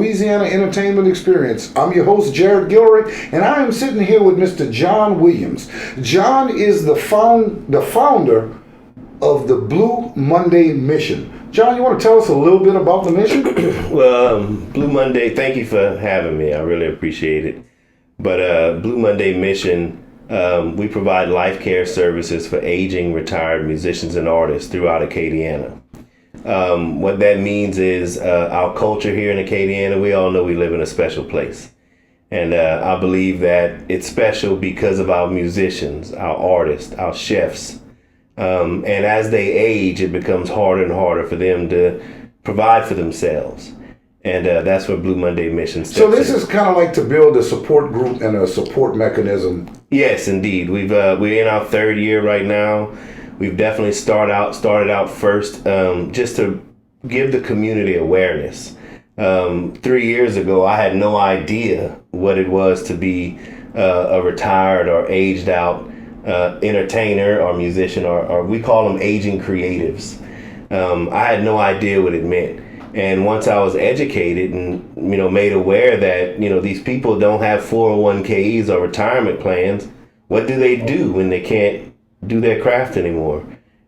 Louisiana Entertainment Experience. I'm your host, Jared Guillory, and I am sitting here with Mr. John Williams. John is the founder of the Blue Monday Mission. John, you want to tell us a little bit about the mission? Well, Blue Monday, thank you for having me. I really appreciate it. But Blue Monday Mission, we provide life care services for aging, retired musicians and artists throughout Acadiana. What that means is our culture here in Acadiana, we all know we live in a special place. And I believe that it's special because of our musicians, our artists, our chefs. And as they age, it becomes harder and harder for them to provide for themselves. And that's what Blue Monday Mission steps So this in. is kind of like to build a support group and a support mechanism. Yes, indeed. We're in our third year right now. We've definitely started out first just to give the community awareness. 3 years ago, I had no idea what it was to be a retired or aged out entertainer or musician, or we call them aging creatives. I had no idea what it meant. And once I was educated and, made aware that, these people don't have 401ks or retirement plans, what do they do when they can't do their craft anymore?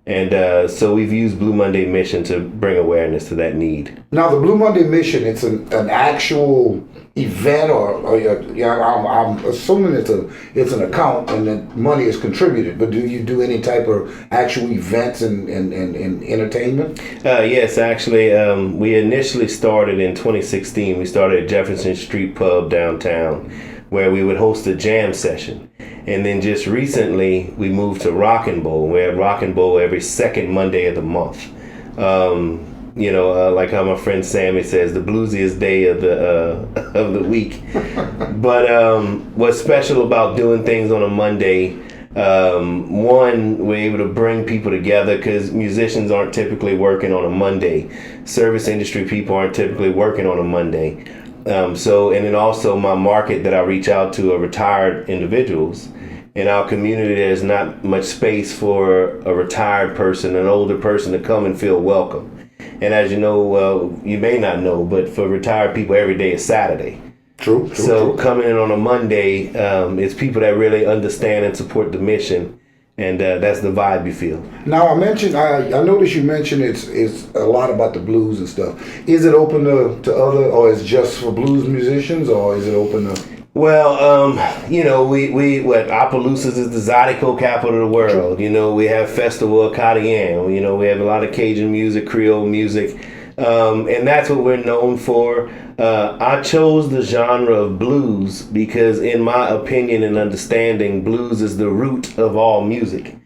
And so we've used Blue Monday Mission to bring awareness to that need. Now, the Blue Monday Mission, it's an actual event, I'm assuming it's an account and that money is contributed, but do you do any type of actual events and entertainment? Yes, actually, we initially started in 2016. We started at Jefferson Street Pub downtown, where we would host a jam session. And then just recently, we moved to Rockin' Bowl. We have Rockin' Bowl every second Monday of the month. Like how my friend Sammy says, the bluesiest day of the week. But what's special about doing things on a Monday, one, we're able to bring people together because musicians aren't typically working on a Monday. Service industry people aren't typically working on a Monday. And then also my market that I reach out to are retired individuals. In our community, there's not much space for a retired person, an older person to come and feel welcome. And as you know, you may not know, but for retired people, every day is Saturday. True. Coming in on a Monday, it's people that really understand and support the mission. And that's the vibe you feel. Now, I noticed you mentioned it's a lot about the blues and stuff. Is it open to other, or is it just for blues musicians, or is it open to? Well, Opelousas is the Zydeco capital of the world. True. We have Festival Acadian. We have a lot of Cajun music, Creole music. And that's what we're known for. I chose the genre of blues because, in my opinion and understanding, blues is the root of all music.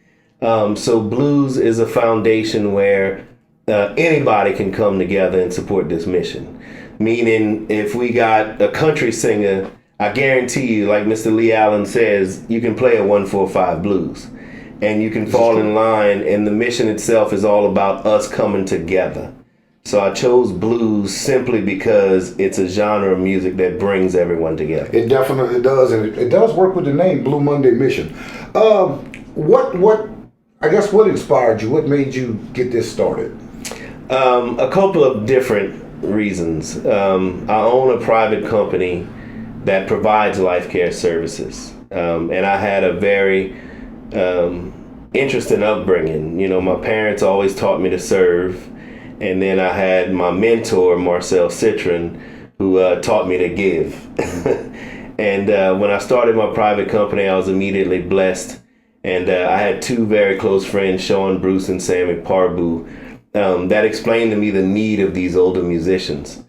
So blues is a foundation where anybody can come together and support this mission. Meaning, if we got a country singer, I guarantee you, like Mr. Lee Allen says, you can play a 1-4-5 blues. And you can fall in line, and the mission itself is all about us coming together. So I chose blues simply because it's a genre of music that brings everyone together. It definitely does, and it does work with the name Blue Monday Mission. What inspired you? What made you get this started? A couple of different reasons. I own a private company that provides life care services, and I had a very interesting upbringing. My parents always taught me to serve. And then I had my mentor, Marcel Citron, who taught me to give. And when I started my private company, I was immediately blessed. And I had two very close friends, Sean Bruce and Sammy Parbu, that explained to me the need of these older musicians.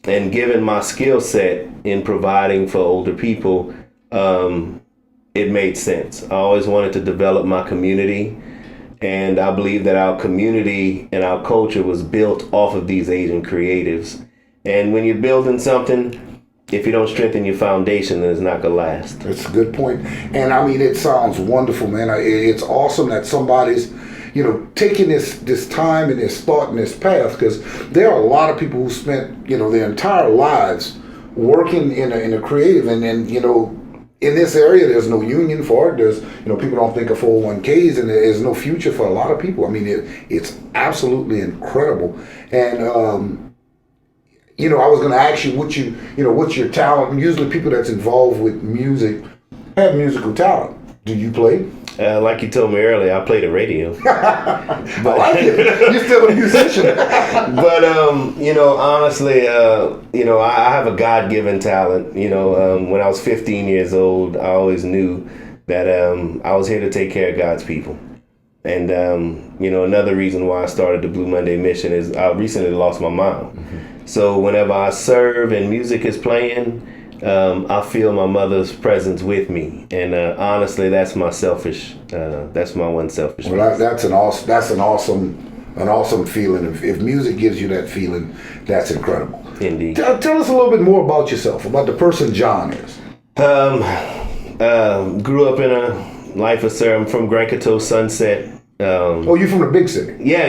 And given my skill set in providing for older people, it made sense. I always wanted to develop my community. And I believe that our community and our culture was built off of these Asian creatives. And when you're building something, if you don't strengthen your foundation, then it's not going to last. That's a good point. And I mean, it sounds wonderful, man. It's awesome that somebody's, taking this time and this thought and this path, because there are a lot of people who spent, their entire lives working in a creative, and then, in this area, there's no union for it. There's, people don't think of 401ks, and there's no future for a lot of people. I mean, it's absolutely incredible. And I was going to ask you what's your talent. Usually people that's involved with music have musical talent. Do you play? Like you told me earlier, I play the radio. I like it. You're still a musician. But honestly, I have a God-given talent. When I was 15 years old, I always knew that I was here to take care of God's people. And another reason why I started the Blue Monday Mission is I recently lost my mom. Mm-hmm. So whenever I serve and music is playing, I feel my mother's presence with me, and honestly, that's my selfish. That's my one selfish. Well, that's an awesome feeling. If music gives you that feeling, that's incredible. Indeed. Tell us a little bit more about yourself, about the person John is. Grew up in a life of I'm from Grand Coteau, Sunset. You from the big city? Yeah.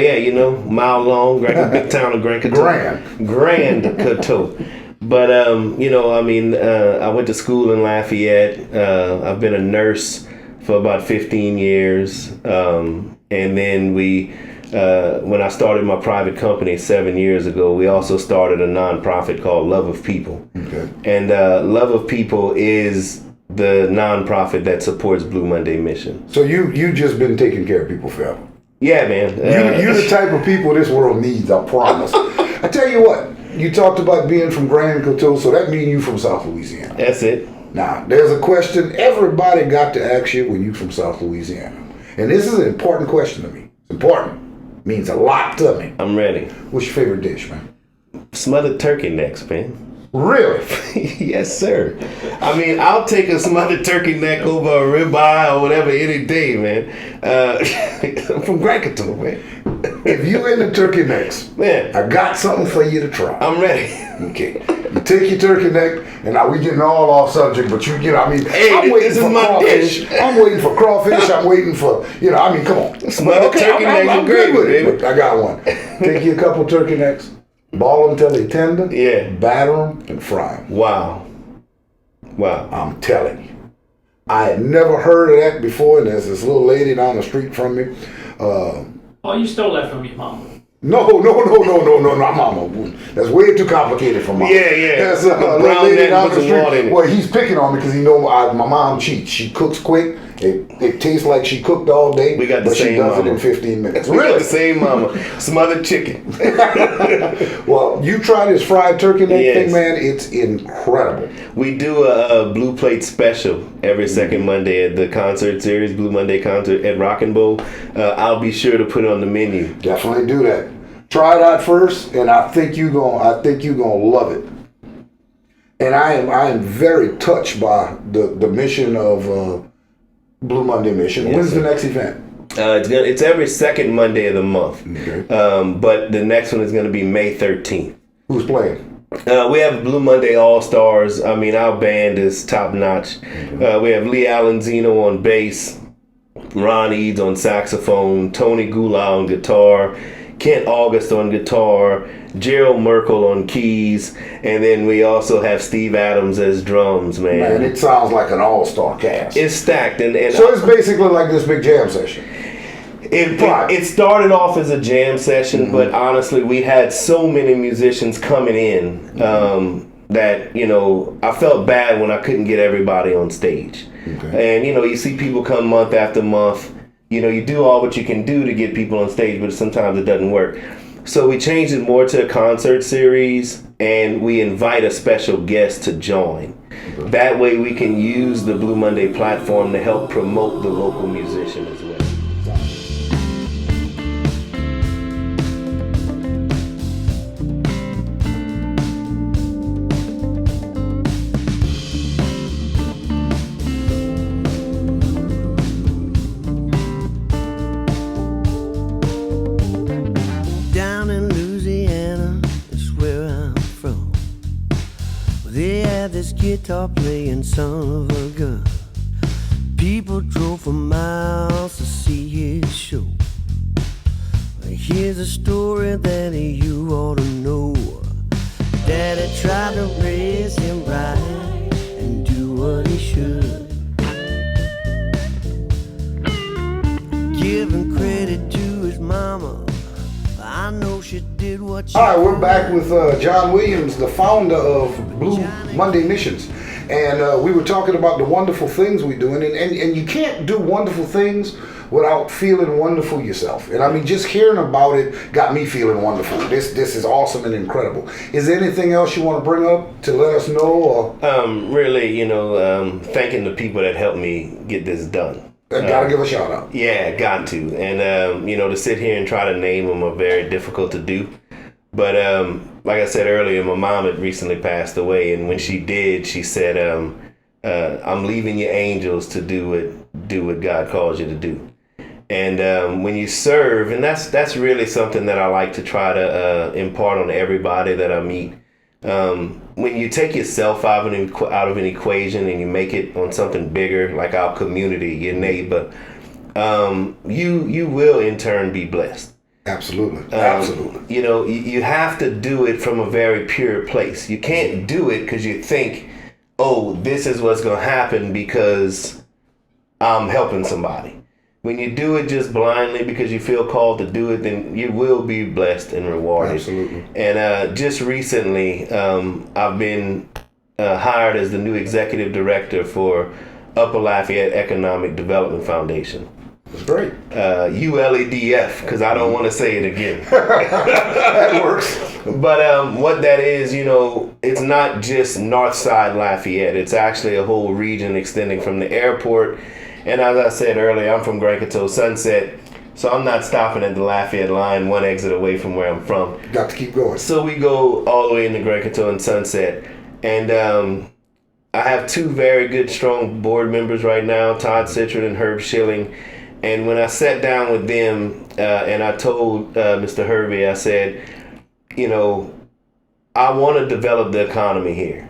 Mile long, big town of Grand Coteau. Grand Coteau. But, I went to school in Lafayette. I've been a nurse for about 15 years. And then when I started my private company 7 years ago, we also started a nonprofit called Love of People. Okay. And Love of People is the nonprofit that supports Blue Monday Mission. So you just been taking care of people forever? Yeah, man. You're the type of people this world needs, I promise. I tell you what. You talked about being from Grand Coteau, so that means you from South Louisiana. That's it. Now, there's a question everybody got to ask you when you from South Louisiana. And this is an important question to me. It's important. It means a lot to me. I'm ready. What's your favorite dish, man? Smothered turkey necks, man. Really? Yes, sir. I mean, I'll take a smothered turkey neck over a ribeye or whatever any day, man. I'm from Grand Coteau, man. If you into turkey necks, man, I got something for you to try. I'm ready. Okay. You take your turkey neck, and now we getting all off subject, but I'm waiting for crawfish. I'm waiting for crawfish. I'm waiting for, come on. Smothered turkey necks are great, with it, but I got one. Take you a couple turkey necks, ball them till they tender, batter them, and fry them. Wow. I'm telling you. I had never heard of that before, and there's this little lady down the street from me. You stole that from your mama. No, not mama. That's way too complicated for mama. Yeah. That's a lady down the street. Well, he's picking on me because my mom cheats. She cooks quick. It tastes like she cooked all day. We got the but same she does mama. it in 15 minutes. We got the same mama. Smothered chicken. Well, you try this fried turkey neck thing, man. It's incredible. We do a Blue Plate special every second Monday at the concert series, Blue Monday concert at Rock and Bowl. I'll be sure to put it on the menu. Definitely do that. Try it out first, and I think you're gonna love it. And I am very touched by the mission of Blue Monday Mission. Yes, When's sir. the next event? It's every second Monday of the month. Okay. But the next one is going to be May 13th. Who's playing? We have Blue Monday Allstars. I mean, our band is top notch. We have Lee Alenzino on bass, Ron Eads on saxophone, Tony Gula on guitar, Kent August on guitar, Gerald Merkel on keys, and then we also have Steve Adams as drums, man. Man, it sounds like an all-star cast. It's stacked. And so it's basically like this big jam session. It started off as a jam session, but honestly, we had so many musicians coming in that, I felt bad when I couldn't get everybody on stage. Okay. And, you see people come month after month. You do all what you can do to get people on stage, but sometimes it doesn't work. So we changed it more to a concert series, and we invite a special guest to join. Okay. That way we can use the Blue Monday platform to help promote the local musician as well. Down in Louisiana is where I'm from. They had this guitar playing son of a gun. People drove for miles to see his show. Here's a story that you ought to know. Daddy tried to raise him right and do what he should. Giving credit to his mama, I know she did what what you All right, we're back with John Williams, the founder of Blue Monday Missions. And we were talking about the wonderful things we're doing. And you can't do wonderful things without feeling wonderful yourself. And I mean, just hearing about it got me feeling wonderful. This is awesome and incredible. Is there anything else you want to bring up to let us know? Or? Really, thanking the people that helped me get this done. Gotta give a shout out. Yeah, got to. And, to sit here and try to name them are very difficult to do. But like I said earlier, my mom had recently passed away. And when she did, she said, I'm leaving your angels to do what God calls you to do. And when you serve, and that's really something that I like to try to impart on everybody that I meet. When you take yourself out of an equation and you make it on something bigger, like our community, your neighbor, you will in turn be blessed. Absolutely. Absolutely. You have to do it from a very pure place. You can't do it because you think, oh, this is what's going to happen because I'm helping somebody. When you do it just blindly because you feel called to do it, then you will be blessed and rewarded. Absolutely. And just recently, I've been hired as the new executive director for Upper Lafayette Economic Development Foundation. That's great. ULEDF, because I don't want to say it again. That works. But what that is, it's not just North Side Lafayette. It's actually a whole region extending from the airport. And as I said earlier, I'm from Grand Coteau Sunset, so I'm not stopping at the Lafayette line, one exit away from where I'm from. Got to keep going. So we go all the way into Grand Coteau and Sunset. And I have two very good, strong board members right now, Todd Citron and Herb Schilling. And when I sat down with them and I told Mr. Hervey, I said, I want to develop the economy here.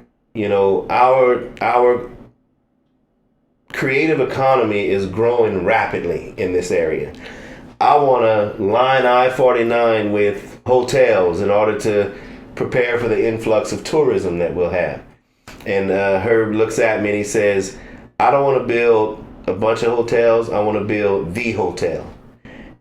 Our creative economy is growing rapidly in this area. I want to line I-49 with hotels in order to prepare for the influx of tourism that we'll have. And Herb looks at me and he says, I don't want to build a bunch of hotels. I want to build the hotel.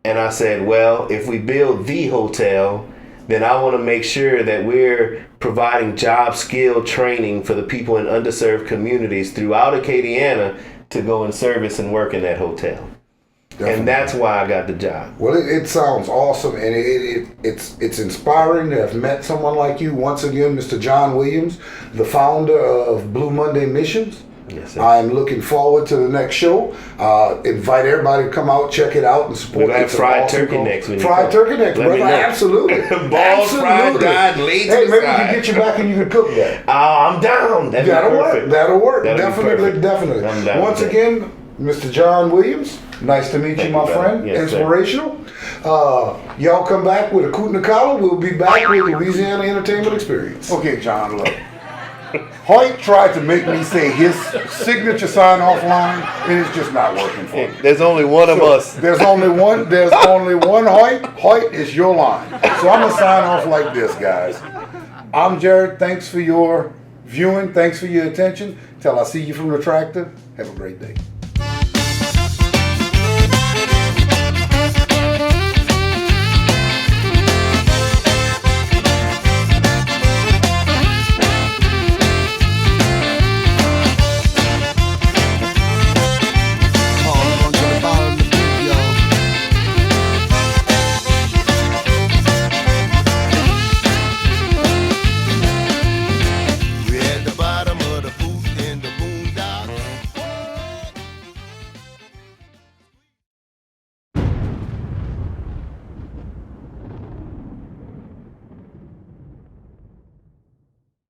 And I said, well, if we build the hotel, then I want to make sure that we're providing job skill training for the people in underserved communities throughout Acadiana to go and service and work in that hotel. Definitely. And that's why I got the job. Well, it sounds awesome, and it's inspiring to have met someone like you. Once again, Mr. John Williams, the founder of Blue Monday Missions. Yes, sir. I'm looking forward to the next show. Invite everybody to come out, check it out, and support. We'll have fried turkey next week. Fried turkey next, brother. Absolutely. Balls fried, died, laid Hey, maybe we side. can get you back and you can cook that. I'm down. That'll work. That'll work. Definitely. I'm down. Once again, Mr. John Williams, nice to meet you, my friend. Yes, inspirational. Y'all come back with a Coot and a Collar. We'll be back with Louisiana Entertainment Experience. Okay, John, look. Hoyt tried to make me say his signature sign-off line, and it's just not working for me. There's only one of us. There's only one Hoyt. Hoyt is your line. So I'm going to sign off like this, guys. I'm Jared. Thanks for your viewing. Thanks for your attention. Till I see you from the tractor, have a great day.